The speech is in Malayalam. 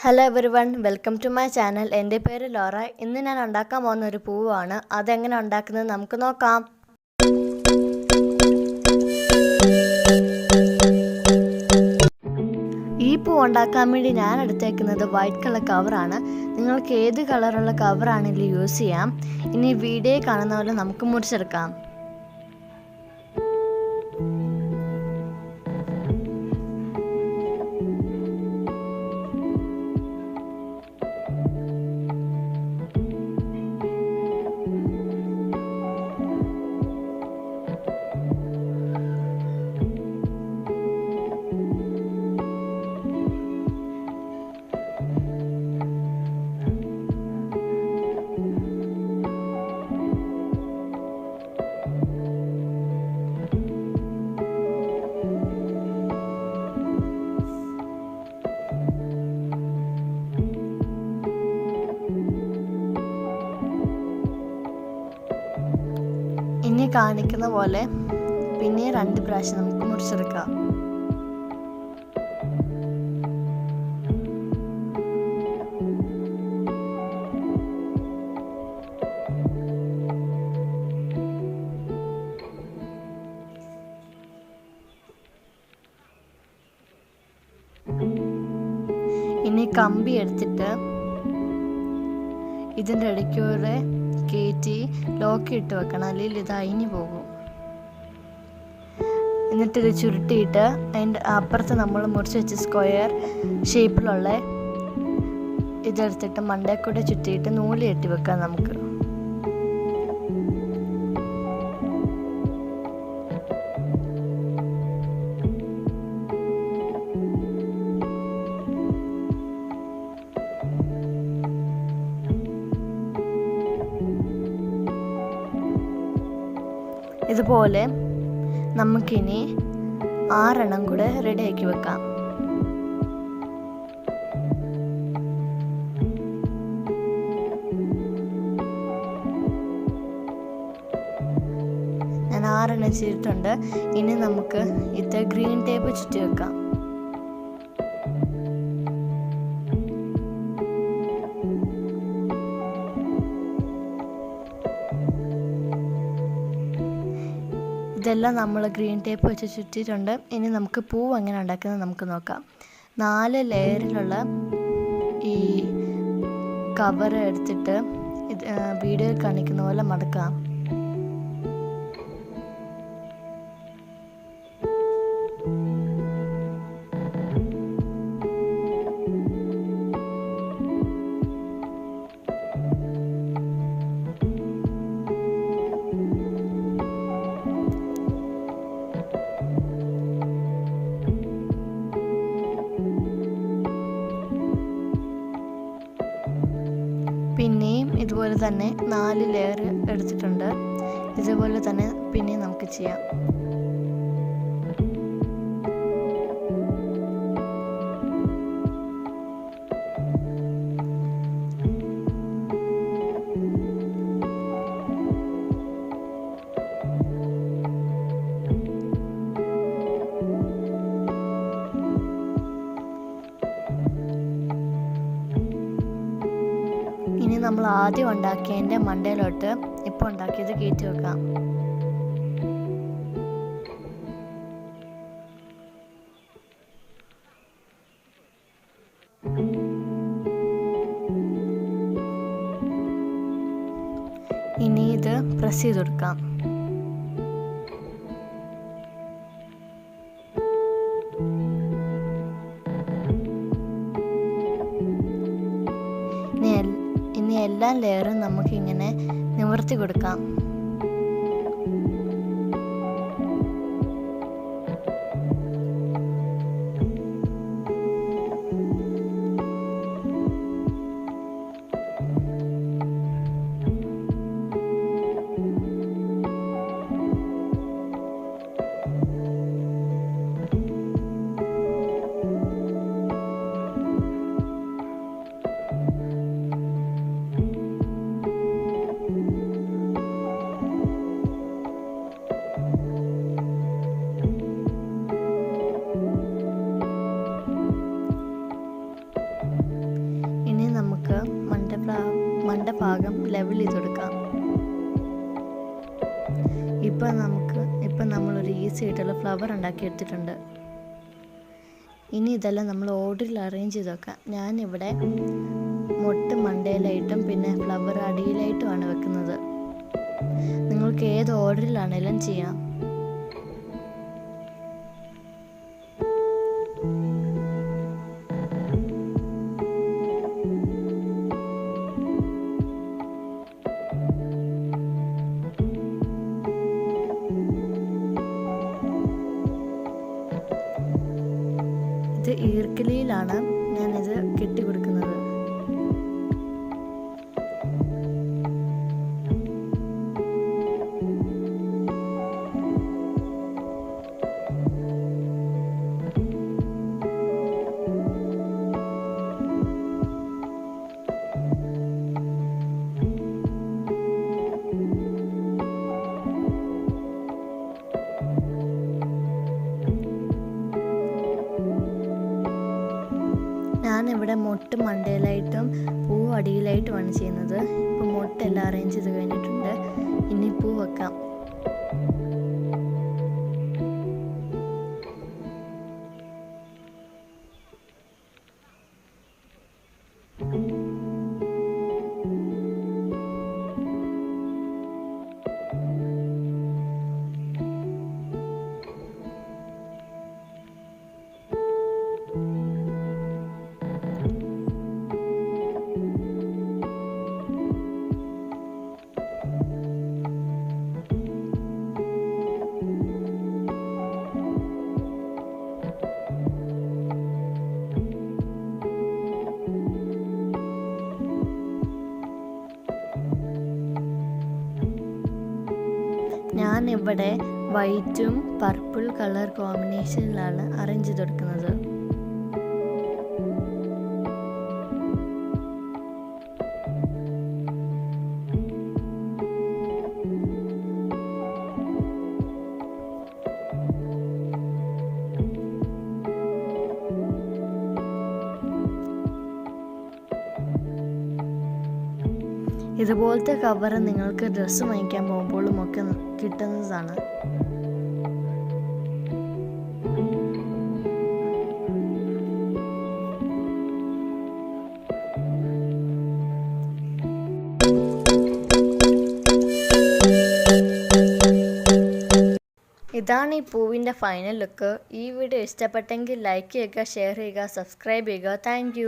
Hello everyone, welcome to my channel. എൻ്റെ പേര് ലോറ. ഇന്ന് ഞാൻ ഉണ്ടാക്കാൻ പോകുന്ന ഒരു പൂവാണ്. അതെങ്ങനെ ഉണ്ടാക്കുന്നത് നമുക്ക് നോക്കാം. ഈ പൂ ഉണ്ടാക്കാൻ വേണ്ടി ഞാൻ എടുത്തേക്കുന്നത് വൈറ്റ് കളർ കവറാണ്. നിങ്ങൾക്ക് ഏത് കളറുള്ള കവറാണെങ്കിലും യൂസ് ചെയ്യാം. ഇനി വീഡിയോ കാണുന്ന പോലെ നമുക്ക് മുറിച്ചെടുക്കാം. ഇനി കാണിക്കുന്ന പോലെ പിന്നെ 2 പ്രാവശ്യം നമുക്ക് മുറിച്ചെടുക്കാം. ഇനി കമ്പി എടുത്തിട്ട് ഇതിൻ്റെ ഇടയ്ക്കൂടെ കയറ്റി ലോക്ക് ഇട്ട് വെക്കണം, അല്ലെങ്കിൽ ഇത് അയിഞ്ഞു പോകും. എന്നിട്ട് ഇത് ചുരുട്ടിയിട്ട് അതിൻ്റെ അപ്പുറത്ത് നമ്മൾ മുറിച്ച് വെച്ച് സ്ക്വയർ ഷേപ്പിലുള്ള ഇതെടുത്തിട്ട് മണ്ടയിൽ കൂടെ ചുറ്റിയിട്ട് നൂല് കെട്ടി വെക്കാം നമുക്ക്. ഇതുപോലെ നമുക്കിനി 6 എണ്ണം കൂടെ റെഡിയാക്കി വെക്കാം. ഞാൻ 6 എണ്ണം ചെയ്തിട്ടുണ്ട്. ഇനി നമുക്ക് ഇത് ഗ്രീൻ ടേപ്പ് ചുറ്റി വെക്കാം. ഇതെല്ലാം നമ്മൾ ഗ്രീൻ ടേപ്പ് വെച്ച് ചുറ്റിയിട്ടുണ്ട്. ഇനി നമുക്ക് പൂവ് എങ്ങനെ ഉണ്ടാക്കുന്നത് നമുക്ക് നോക്കാം. 4 ലെയറിലുള്ള ഈ കവർ എടുത്തിട്ട് ഇത് വീഡിയോയിൽ കാണിക്കുന്ന പോലെ മടക്കാം. പിന്നെയും ഇതുപോലെ തന്നെ 4 ലെയർ എടുത്തിട്ടുണ്ട്. ഇതുപോലെ തന്നെ പിന്നെയും നമുക്ക് ചെയ്യാം. ഇനി നമ്മൾ ആദ്യം ഉണ്ടാക്കിയതിൻ്റെ മണ്ടയിലോട്ട് ഇപ്പോൾ ഉണ്ടാക്കിയത് കയറ്റി വെക്കാം. ഇനി ഇത് പ്രസ് ചെയ്ത് കൊടുക്കാം. ഇനി എല്ലാ ലെയറും നമുക്കിങ്ങനെ നിവർത്തി കൊടുക്കാം. ഭാഗം ലെവൽ ചെയ്ത് കൊടുക്കാം. ഇപ്പം നമ്മളൊരു ഈസി ആയിട്ടുള്ള ഫ്ലവർ ഉണ്ടാക്കി എടുത്തിട്ടുണ്ട്. ഇനി ഇതെല്ലാം നമ്മൾ ഓർഡറിൽ അറേഞ്ച് ചെയ്ത് വെക്കാം. ഞാനിവിടെ മൊട്ട് മണ്ടയിലായിട്ടും പിന്നെ ഫ്ലവർ അടിയിലായിട്ടുമാണ് വെക്കുന്നത്. നിങ്ങൾക്ക് ഏത് ഓർഡറിലാണെങ്കിലും ചെയ്യാം. ഇത് ഈർക്കിലിയിലാണ് ഞാനിത് കെട്ടി കൊടുക്കുന്നത്. ഞാനിവിടെ മൊട്ട് മണ്ടയിലായിട്ടും പൂ അടിയിലായിട്ടുമാണ് ചെയ്യുന്നത്. ഇപ്പോൾ മൊട്ടെല്ലാം അറേഞ്ച് ചെയ്ത് കഴിഞ്ഞിട്ടുണ്ട്. ഇനി പൂ വെക്കാം. ഞാനിവിടെ വൈറ്റും പർപ്പിൾ കളർ കോമ്പിനേഷനിലാണ് അറേഞ്ച് ചെയ്ത് കൊടുക്കുന്നത്. ഇതുപോലത്തെ കവർ നിങ്ങൾക്ക് ഡ്രസ്സ് വാങ്ങിക്കാൻ പോകുമ്പോഴും ഒക്കെ കിട്ടുന്നതാണ്. ഇതാണ് ഈ പൂവിൻ്റെ ഫൈനൽ ലുക്ക്. ഈ വീഡിയോ ഇഷ്ടപ്പെട്ടെങ്കിൽ ലൈക്ക് ചെയ്യുക, ഷെയർ ചെയ്യുക, സബ്സ്ക്രൈബ് ചെയ്യുക. താങ്ക്